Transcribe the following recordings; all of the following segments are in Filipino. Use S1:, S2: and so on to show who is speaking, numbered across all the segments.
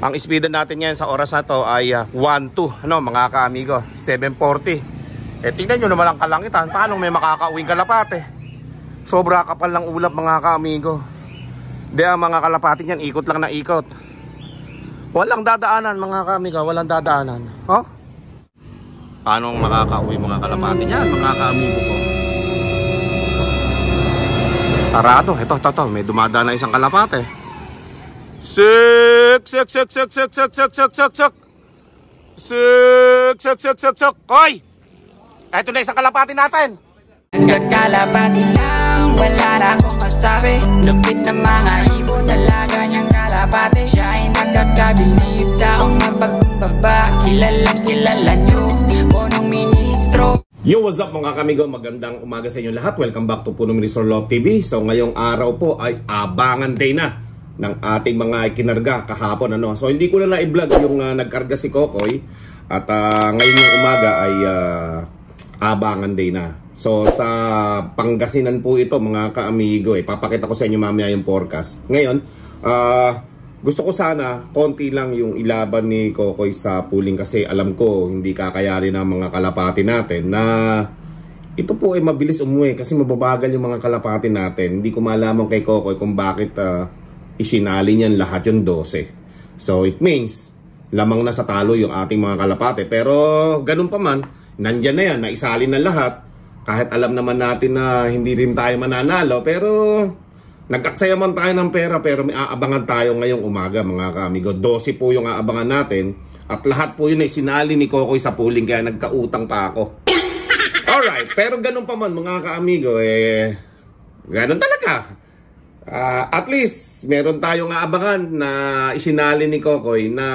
S1: Ang speedan natin ngayon sa oras na to ay 1-2, ano mga ka-amigo, 7:40. Tingnan nyo naman ang kalangitan. Paano may makakauwing kalapate? Sobra kapal ng ulap mga ka-amigo. Di ang mga kalapate niyan, ikot lang na ikot. Walang dadaanan mga ka-amigo, walang dadaanan. Oh? Paano makakauwi mga kalapate niyan mga ka-amigo ko? Sarado. Ito, may dumadaan na isang kalapate. Sik. Hoy! Ito na isang kalapati natin.
S2: Nagkakalapati lang, wala na akong masabi. Lupit na mga ibon, dalaga niyang kalapati. Siya ay nagkakabilib, taong mapagkumbaba. Kilala niyo, punong ministro.
S1: Yo, what's up mga kamigo? Magandang umaga sa inyo lahat. Welcome back to Puno Ministro Love TV. So ngayong araw po ay abangan day na ng ating mga kinarga kahapon, ano. So hindi ko na i-vlog yung nagkarga si Kokoy. At ngayon yung umaga ay abangan day na. So sa Pangasinan po ito mga ka-amigo. Papakita ko sa inyo mamaya yung forecast. Ngayon, gusto ko sana konti lang yung ilaban ni Kokoy sa pooling kasi alam ko hindi kakayanin ng mga kalapati natin na ito po ay mabilis umuwi kasi mababagal yung mga kalapati natin. Hindi ko malaman kay Kokoy kung bakit isinali niyan lahat yung 12. So it means lamang na sa talo yung ating mga kalapati. Pero ganun pa man, nandyan na yan, naisali na lahat. Kahit alam naman natin na hindi rin tayo mananalo, pero nag-aksaya man tayo ng pera, pero may aabangan tayo ngayong umaga mga ka-amigo. 12 po yung aabangan natin. At lahat po yun ay sinali ni Kokoy sa pooling, kaya nagkautang pa ako. Alright, pero ganun pa man mga ka-amigo, ganun talaga. At least, meron tayong aabangan na isinali ni Kokoy na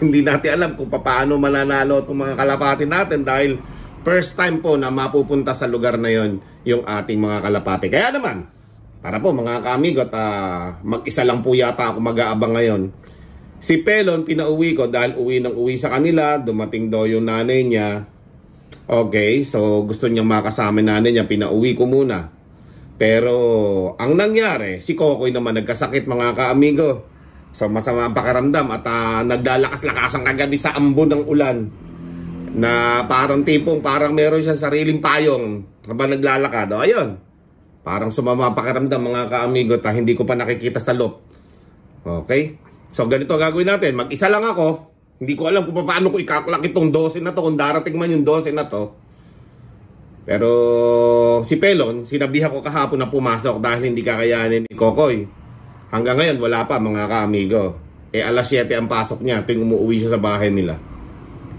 S1: hindi natin alam kung paano mananalo itong mga kalapati natin dahil first time po na mapupunta sa lugar na yon yung ating mga kalapati. Kaya naman, para po mga ka-amigo, mag-isa lang po yata ako mag-aabang ngayon. Si Pelon, pinauwi ko dahil uwi sa kanila. Dumating daw yung nanay niya. Okay, so gusto niyang makasama nanay niya. Pinauwi ko muna. Pero ang nangyari, si Kokoy naman nagkasakit mga ka-amigo. So masama ang pakiramdam at naglalakas-lakas ang kagabi sa ambon ng ulan. Na parang parang meron siya sariling payong habang naglalakad. O ayun. Parang sumama pakiramdam mga ka-amigo hindi ko pa nakikita sa loob. Okay? So ganito gagawin natin. Mag-isa lang ako. Hindi ko alam kung paano ko ikaklak itong 12 na to. Kung darating man yung 12 na to. Pero si Pelon, sinabihan ko kahapon na pumasok dahil hindi kakayanin ni Kokoy. Hanggang ngayon wala pa mga ka-amigo. Alas 7 ang pasok niya. Ting umuwi siya sa bahay nila.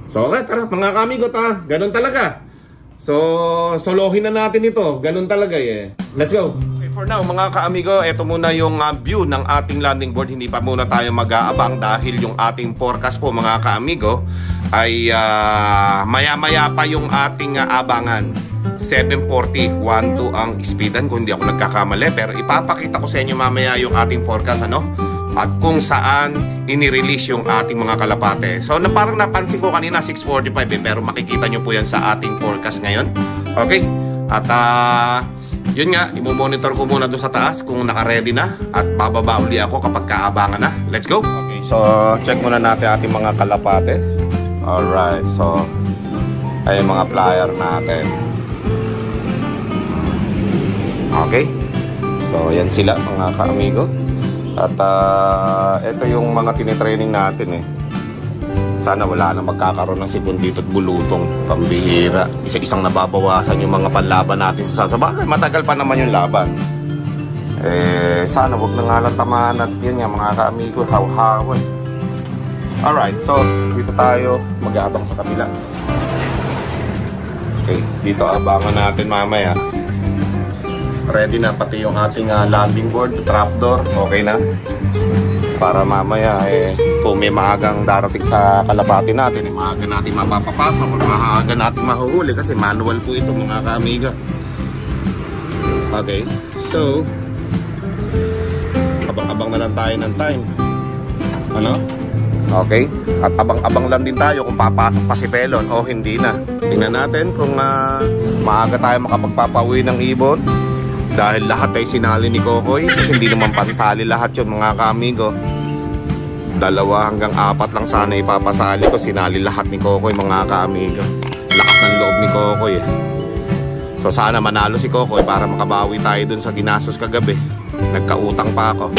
S1: So okay, tara mga ka-amigo ganun talaga. So, solohin na natin ito. Ganun talaga Let's go. Okay, for now, mga ka-amigo, ito muna yung view ng ating landing board. Hindi pa muna tayo mag-aabang dahil yung ating forecast po, mga ka-amigo, ay maya-maya pa yung ating abangan. 7:40, 1-2 ang speedan kung hindi ako nagkakamali. Pero ipapakita ko sa inyo mamaya yung ating forecast, ano? At kung saan inirelease yung ating mga kalapate. So parang napansin ko kanina 6:45 pero makikita nyo po yan sa ating forecast ngayon. Okay? At yun nga, imomonitor ko muna doon sa taas kung naka-ready na. At bababa uli ako kapag kaabangan na. Let's go! Okay, so check muna natin ating mga kalapate. Alright, so ay mga flyer natin. Okay? So yan sila mga ka-amigo. At ito yung mga tinitraining natin Sana wala na magkakaroon ng sipon dito at bulutong. Pambihira. Isa-isang nababawasan yung mga panlaban natin sa sabagay. Matagal pa naman yung laban. Sana wag na nga lang tamaan at yun nga mga ka-amigo, haw-hawan. Alright, so dito tayo mag-aabang sa kabila. Okay, dito abangan natin mamaya. Ready na pati yung ating landing board, trapdoor, okay na. Para mamaya kung may maagang darating sa kalapati natin, maaga natin mapapapasok o maaga natin mahuhuli kasi manual po ito mga ka-amiga. Okay, so abang-abang na lang tayo ng time. Ano? Okay, at abang-abang lang din tayo kung papasok pa si Pelon o hindi na. Tingnan natin kung maaga tayo makapagpapauwi ng ibon. Dahil lahat ay sinali ni Kokoy kasi hindi naman pansali lahat yun mga ka-amigo. 2 hanggang 4 lang sana ipapasali ko. Sinali lahat ni Kokoy mga ka-amigo. Lakas ng loob ni Kokoy eh. So sana manalo si Kokoy para makabawi tayo dun sa ginastos kagabi. Nagkautang pa ako.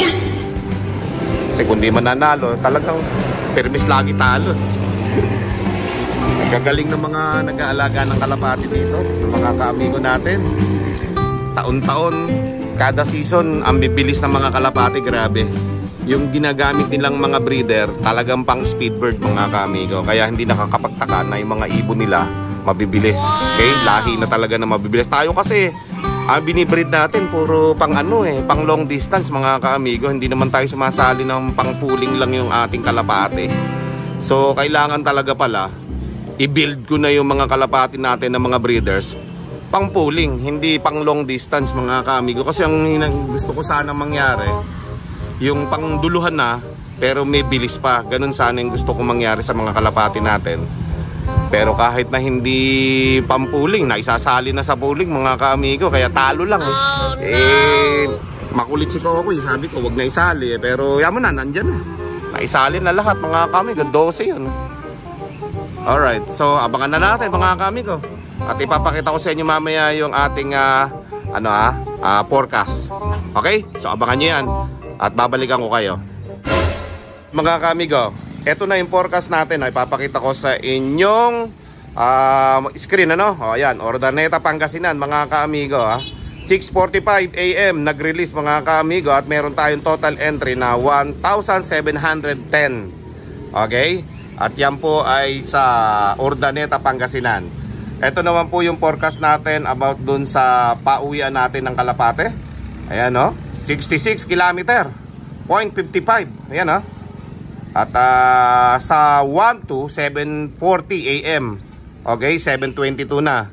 S1: Kasi kung di mananalo, talagang permis lagi talo. Gagaling ng mga nag-aalaga ng kalapati dito, ng mga ka-amigo natin. Taon-taon, kada season, ang bibilis ng mga kalapati, grabe. Yung ginagamit nilang mga breeder, talagang pang speedbird mga ka-amigo. Kaya hindi nakakapagtaka na yung mga ibon nila mabibilis. Okay? Lahi na talaga na mabibilis. Tayo kasi, binibreed natin puro pang pang long distance mga ka-amigo. Hindi naman tayo sumasali ng pang pooling lang yung ating kalapati. So, kailangan talaga pala i-build ko na yung mga kalapati natin ng mga breeders pang pooling, hindi pang long distance mga ka-amigo. Kasi ang gusto ko sana mangyari, yung pang duluhan na pero may bilis pa. Ganun sana yung gusto ko mangyari sa mga kalapati natin. Pero kahit na hindi pang pooling, na isasali na sa pooling mga ka-amigo, kaya talo lang makulit si Kokoy, sabi ko wag na isali pero yaman na, nandyan na. Naisali na lahat mga ka-amigo, 12 yun. Alright, so abangan na natin mga ka-amigo. At ipapakita ko sa inyo mamaya yung ating forecast. Okay? So abangan nyo yan. At babalikan ko kayo. Mga ka-amigo, eto na yung forecast natin. Ipapakita ko sa inyong screen. O ayan, Urdaneta, Pangasinan mga ka-amigo. 6:45 AM nag-release mga ka-amigo. At meron tayong total entry na 1,710. Okay? At yan po ay sa Urdaneta, Pangasinan. Ito naman po yung forecast natin about dun sa pauwian natin ng kalapate. Ayan 66 km, 0.55. Ayan At sa 1 to 7:40 AM. Okay, 7:22 na.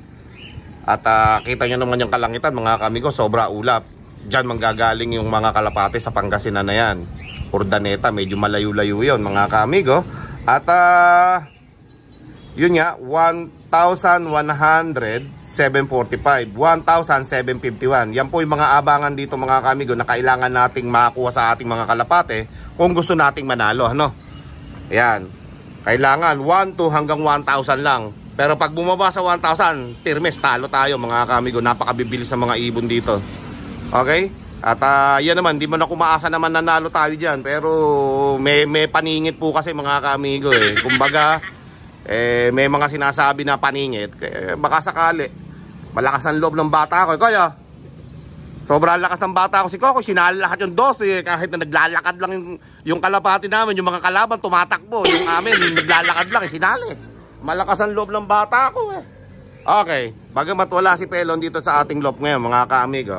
S1: At kita nyo naman yung kalangitan mga kamigo, sobra ulap. Diyan manggagaling yung mga kalapate sa Pangasinan na yan. Urdaneta, medyo malayo-layo yun mga kamigo. At yun nga, 1,100, 745, 1,751. Yan po yung mga abangan dito mga kamigo na kailangan nating makakuha sa ating mga kalapate kung gusto nating manalo. Ayan, kailangan 1 to hanggang 1,000 lang. Pero pag bumaba sa 1,000, pirmes, talo tayo mga kamigo. Napakabibilis ng mga ibon dito. Okay? At yan naman, di man ako maasa naman nanalo tayo dyan. Pero may paningit po kasi mga ka-amigo Kumbaga, may mga sinasabi na paningit. Baka sakali, malakas ang loob ng bata ko. Kaya, sobrang lakas ng bata ko si Coco. Sinali lahat yung 12 kahit na naglalakad lang yung kalapati namin. Yung mga kalaban tumatakbo. Yung amin, yung naglalakad lang, sinali. Malakas ang loob ng bata ko Okay, bagamat wala si Pelon dito sa ating loop ngayon mga ka-amigo,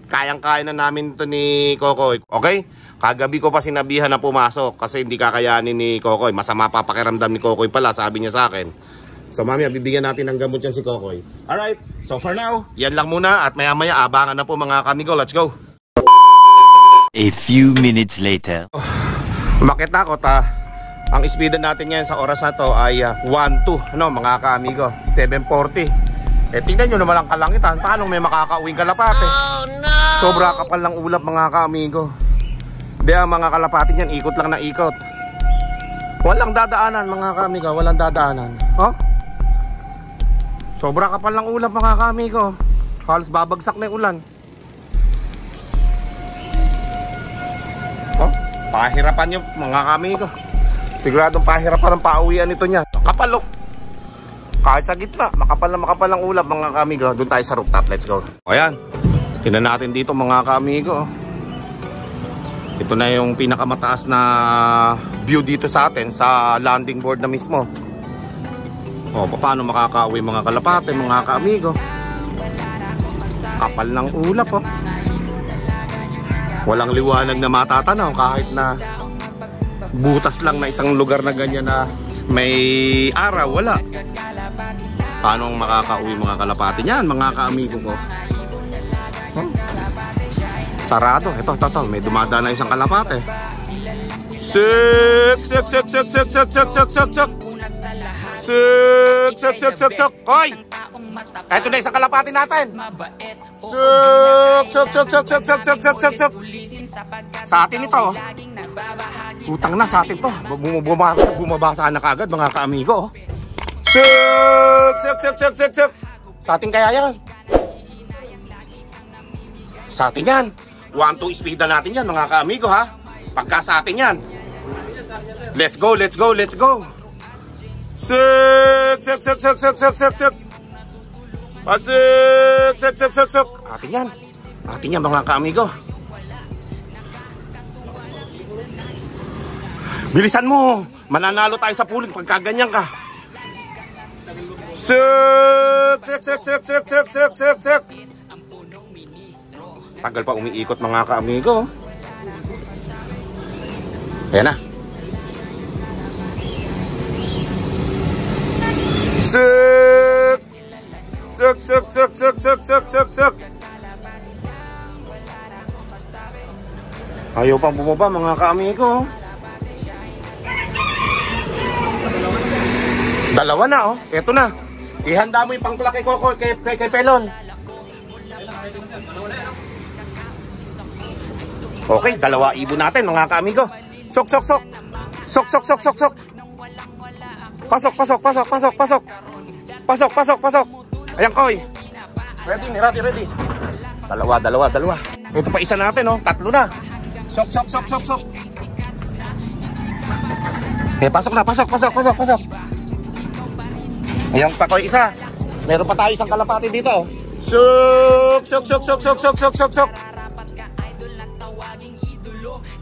S1: kayang-kaya na namin ito ni Kokoy. Okay? Kagabi ko pa sinabihan na pumasok kasi hindi kakayanin ni Kokoy. Masama pa pakiramdam ni Kokoy pala, sabi niya sa akin. So mamaya bibigyan natin ng gamot yan si Kokoy. Alright, so for now, yan lang muna at maya-maya abangan na po mga ka-amigo. Let's go!
S3: A few minutes later.
S1: Umakit na ako ang speedan natin ngayon sa oras na to ay 1-2 mga ka-amigo, 7:40. Tingnan nyo naman ang kalangitan. Paano may makakauwing kalapate? Sobra kapal ng ulap mga ka-amigo. Ang mga kalapate niyan, ikot lang na ikot. Walang dadaanan mga ka-amigo, walang dadaanan. Sobra kapal ng ulap mga ka-amigo. Halos babagsak na yung ulan. Pahirapan nyo mga ka-amigo. Siguradong pahirapan ang pauwian nito niya. Kapal kahit sa gitna, makapal ang ulap mga ka-amigo. Doon tayo sa rooftop, let's go. Ayan, tingnan natin dito mga ka-amigo. Ito na yung pinakamataas na view dito sa atin, sa landing board na mismo. Paano makakauwi mga kalapate mga ka-amigo. Kapal ng ulap Walang liwanag na matatanaw kahit na butas lang na isang lugar na ganyan na may araw, wala. Paano makakauwi mga kalapati niyan, mga ka-amigo ko? Sarado. Ito, may dumadaan na isang kalapate. Sik. Hoy! Ito na isang kalapati natin. Sik. Sa atin ito. Utang na sa atin to. Bumabasa na kagad mga ka-amigo. Suk. Sa atin kaya yan. Sa atin yan. 1-2 speeda natin yan mga ka-amigo ha. Pagka sa atin yan. Let's go. Suk. Pasuk. Atin yan mga ka-amigo. Bilisan mo. Mananalo tayo sa puling pagka ganyan ka. Suk. Tagal pa umiikot mga ka-amigo. Ayan na. Suk. Ayaw pang bumaba mga ka-amigo. Dalawa na oh. Eto na. Ihanda mo yung pangklak kay Coco, kay Pelon. Okay, 2,000 natin mga ka-amigo. Sok. Pasok. Ayan, Koy. Ready. Dalawa. Ito pa isa natin oh. 3 na. Sok. Pasok na. Ayan pa, Koy, isa. Meron pa tayo isang kalapati dito. Sok.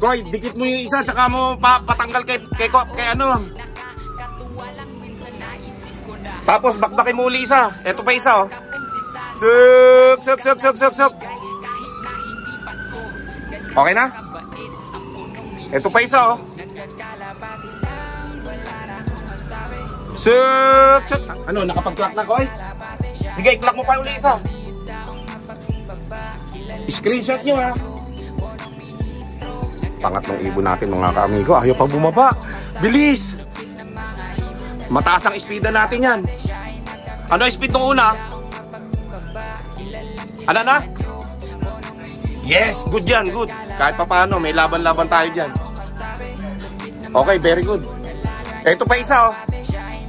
S1: Koy, dikit mo yung isa, tsaka mo patanggal kay ano. Tapos bakbakin mo uli isa. Ito pa isa oh. Suk. Okay na? Ito pa isa oh. Suk. Ano, nakapag-clock na, Koy? Sige, i-clock mo pa uli isa. Screenshot nyo ha. Pangatlong ibon natin mga ka-amigo. Ayaw pa bumaba. Bilis. Mataas ang speeda natin yan. Ano speed nung una? Ano na? Yes, good yan, good. Kahit pa paano, may laban-laban tayo dyan. Okay, very good. Ito pa isa oh.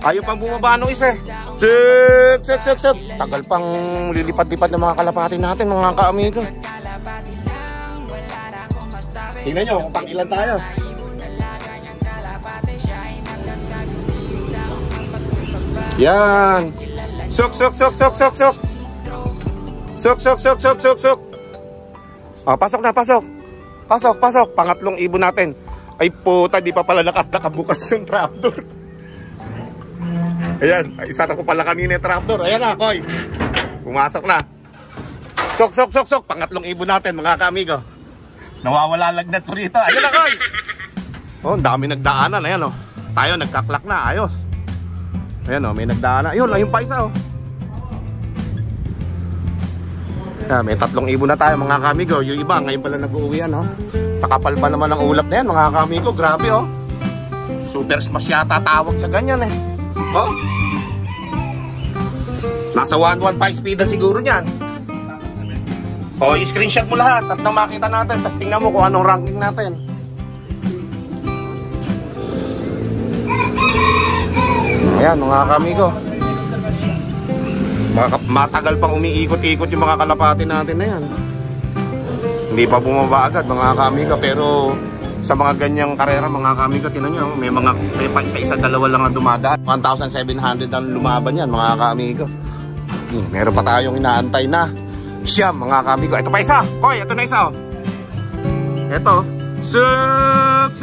S1: Ayaw pang bumaba nung isa eh. Suk. Tagal pang lilipad-lipad ng mga kalapati natin mga ka-amigo. Tingnan nyo kung pang ilan tayo. Yan. Suk. Pasok na. Pasok. Pangatlong ibon natin. Ay puta, di pa pala nakabukas yung trapdoor. Ayan, isa na ko pala kanina yung trapdoor. Ayan na, Koy. Pumasok na. Sok. Pangatlong ibon natin mga ka-amigo. Nawawala lagnat ko rito. Ayan na, Koy. Oh, dami nagdaanan. Ayan oh. Tayo nagkaklak na. Ayos. Ayan oh, may nagdaanan. Ayun pa isa oh. May 3 ibon na tayo mga ka-amigo. Yung iba ngayon pala nag-uuwian oh. Sa kapal pa naman ang ulap na yan mga ka-amigo. Grabe oh. Super smash yata tawag sa ganyan eh. Oh. Nasa 115 speed na siguro niyan. Oh, i-screenshot mo lahat at nang makita natin. Tapos tingnan mo kung anong ranking natin. Ayan mga ka-amigo. Matagal pang umiikot-ikot yung mga kalapati natin na yan. Hindi pa bumaba agad mga ka-amigo. Pero sa mga ganyang karera mga ka-amigo, tinan nyo, may pa isa-isa, 2 lang na dumadaan. 1,700 ang lumaban yan mga ka-amigo. Meron pa tayong inaantay na siyam mga ka-amigo. Ito pa isa. Koy, ito na isa oh. Ito. Suk.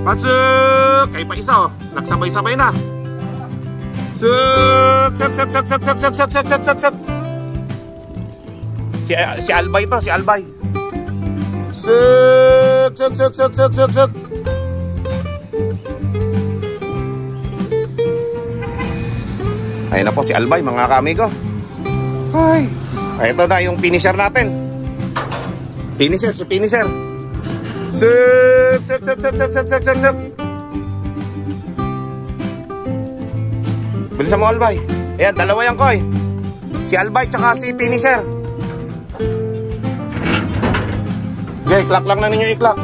S1: Pasuk. Kaya pa isa oh. Nagsabay-sabay na. Suk. Si Albay to, si Albay. Suk. Ayun na po si Albay mga ka-amigo. Ay, ito na yung finisher natin. Finisher. Suk. Bilisan mo Albay. Ayan, 2 yan Koy. Si Albay tsaka si finisher. Okay, iklak lang na ninyo, iklak.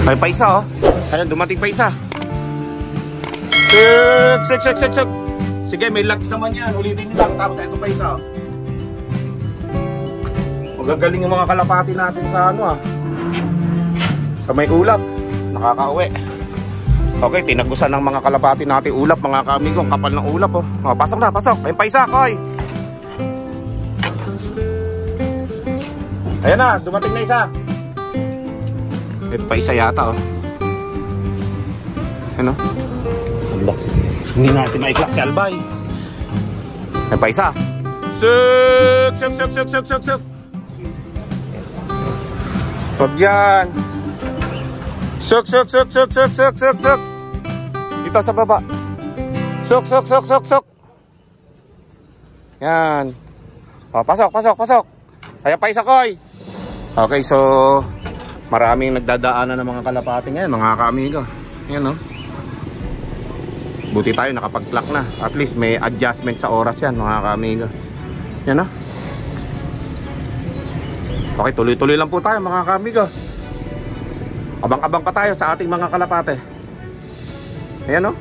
S1: Ay, pa isa, oh. Ayan, dumating pa isa. Sik. Sige, may lags naman yan. Ulitin nyo lang. Tapos, ito pa isa, oh. Magagaling yung mga kalapati natin sa ano, ah. Sa may ulap. Nakakauwi. Okay, tinagusan ng mga kalapati natin ulap, mga kaamigo. Ang kapal ng ulap, oh. Oh, pasok na, pasok. Ayun pa isa, Koy. Ayan na, dumating na isa. Ito pa isa yata, oh. Ano? Hindi natin maiklak si Albay. Ayan pa isa. Suk. Pag yan. Suk. Dito sa baba. Suk. Yan. O, pasok. Kaya pa isa, Koy. Okay, so maraming nagdadaanan ng mga kalapati ngayon, mga kaamigo. Yan, no? Buti tayo nakapag-clock na. At least may adjustment sa oras yan, mga kaamigo. Yan, no? Okay, tuloy-tuloy lang po tayo, mga kaamigo. Abang-abang pa tayo sa ating mga kalapate. Ayan, no?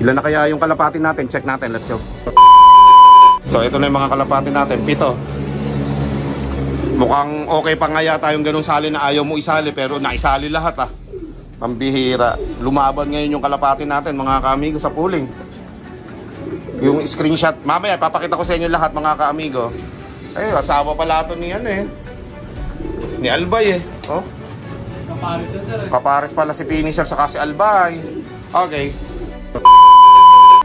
S1: Ilan na kaya yung kalapati natin? Check natin, let's go. So, ito na yung mga kalapati natin. 7. Mukhang okay pa nga yata yung ganung sali na ayaw mo isali, pero naisali lahat, ah. Pambihira. Lumaban ngayon yung kalapati natin, mga kaamigo, sa pooling. Yung screenshot, mamaya papakita ko sa inyo lahat, mga kaamigo. Ay, asawa pala ito ni ano, eh. Ni Albay, eh. Oh. Kapares pala si Finisher saka si Albay. Okay.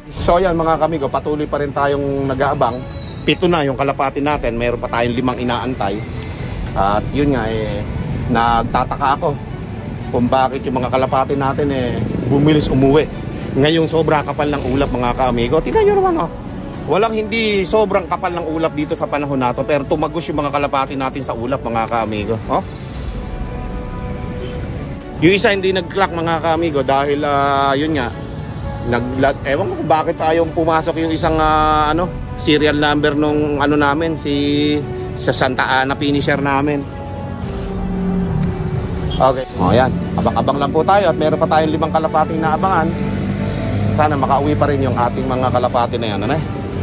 S1: So yan, mga kaamigo, patuloy pa rin tayong nag-aabang. 7 na yung kalapati natin, mayroon pa tayong 5 inaantay. At yun nga, nagtataka ako kung bakit yung mga kalapati natin bumilis umuwi. Ngayong sobra kapal ng ulap, mga kaamigo. Tingnan nyo naman, oh. Walang hindi sobrang kapal ng ulap dito sa panahon nato, pero tumagos yung mga kalapati natin sa ulap, mga kaamigo. Oh? Yung isa hindi nag-clock, mga kaamigo, dahil yun nga, ewan ko kung bakit tayong pumasok yung isang serial number nung ano namin, sa Santa Ana Finisher namin. Okay. O yan, abang-abang lang po tayo at meron pa tayong 5 kalapating na abangan. Sana makauwi pa rin yung ating mga kalapati na yan, ano?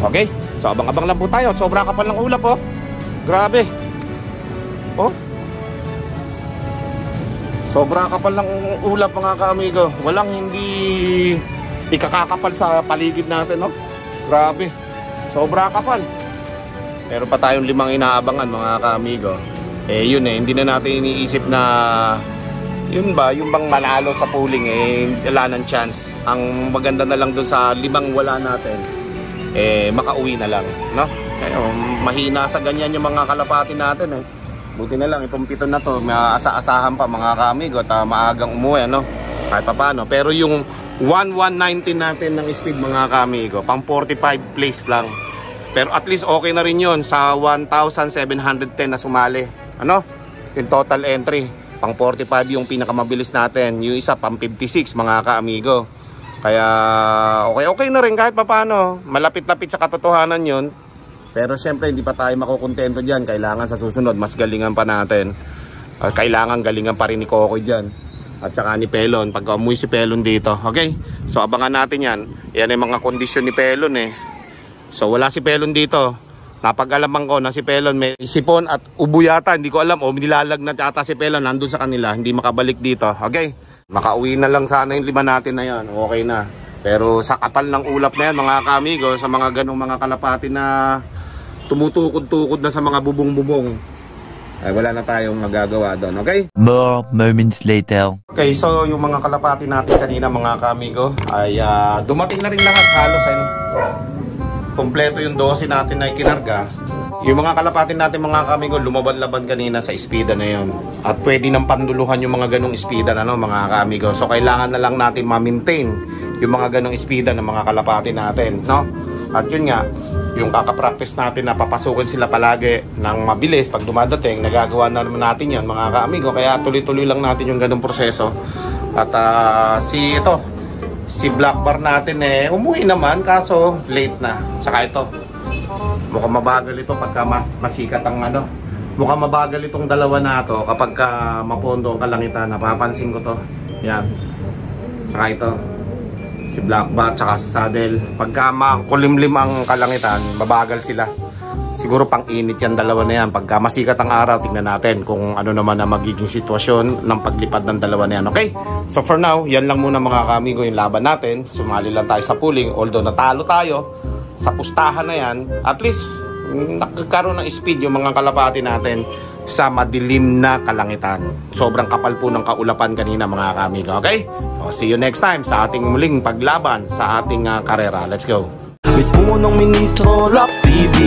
S1: Okay? So abang-abang lang po tayo at sobra kapal ng ulap, oh. Grabe. Oh. Sobra kapal ng ulap, mga kaamigo. Walang hindi ikakakapal sa paligid natin, oh. Grabe. Sobra kapal. Meron pa tayong 5 inaabangan, mga kaamigo. Yun hindi na natin iniisip na yun ba, yung bang manalo sa pooling, wala ng chance. Ang maganda na lang doon sa 5 wala natin, makauwi na lang, no? Mahina sa ganyan yung mga kalapati natin, Buti na lang itong 7 na to, may asa-asahan pa, mga kaamigo, at maagang umuwi, ano? Kahit pa paano. Pero yung 1119 natin ng speed, mga kaamigo, pang 45 place lang. Pero at least okay na rin yun sa 1,710 na sumali. Ano? Yung total entry. Pang 45 yung pinakamabilis natin. Yung isa pang 56, mga kaamigo. Kaya okay na rin kahit papaano. Malapit-lapit sa katotohanan yun. Pero siyempre hindi pa tayo makukontento dyan. Kailangan sa susunod mas galingan pa natin. Kailangan galingan pa rin ni Kokoy dyan. At saka ni Pelon. Pagka umuwi si Pelon dito. Okay? So abangan natin yan. Yan yung mga kondisyon ni Pelon, So wala si Pelon dito. Napag-alaman ko na si Pelon may sipon at ubo yata. Hindi ko alam o nilalagnat yata si Pelon. Nandun sa kanila. Hindi makabalik dito. Okay? Makauwi na lang sana yung 5 natin na yan. Okay na. Pero sa kapal ng ulap na yan, mga kaamigo, sa mga ganong mga kalapati na tumutukod-tukod na sa mga bubong-bubong, ay wala na tayong magagawa doon. Okay?
S3: More moments later.
S1: Okay, so yung mga kalapati natin kanina, mga kaamigo, ay dumating na rin lahat halos. Kompleto yung 12 natin na ikinarga. Yung mga kalapati natin, mga kaamigo, lumaban-laban kanina sa speeda na yun. At pwede nang panduluhan yung mga ganong speeda na, mga kaamigo. So kailangan na lang natin ma-maintain yung mga ganong speeda ng mga kalapati natin, no? At yun nga, yung kakapractice natin na papasukin sila palagi ng mabilis pag dumadating, nagagawa na naman natin yan, mga kaamigo. Kaya tuloy-tuloy lang natin yung ganong proseso. At si Black Bar natin umuwi naman, kaso late na. Saka ito, mukhang mabagal ito pagka masikat ang Mukhang mabagal itong dalawa na to kapag mapondo ang kalangitan. Napapansin ko to. Yan. Saka ito. Si Blackbat tsaka si Saddle. Pagka makulimlim ang kalangitan, mabagal sila. Siguro pang init yan dalawa na yan. Pagka masikat ang araw, tingnan natin kung ano naman na magiging sitwasyon ng paglipad ng dalawa na yan. Okay? So for now, yan lang muna mga kamigo yung laban natin. Sumali lang tayo sa pooling. Although natalo tayo sa pustahan na yan, at least nagkaroon ng speed yung mga kalapati natin sa madilim na kalangitan. Sobrang kapal po ng kaulapan kanina mga kamigo. Okay? So, see you next time sa ating muling paglaban sa ating karera. Let's go!
S4: Mit punong ministro, Love TV.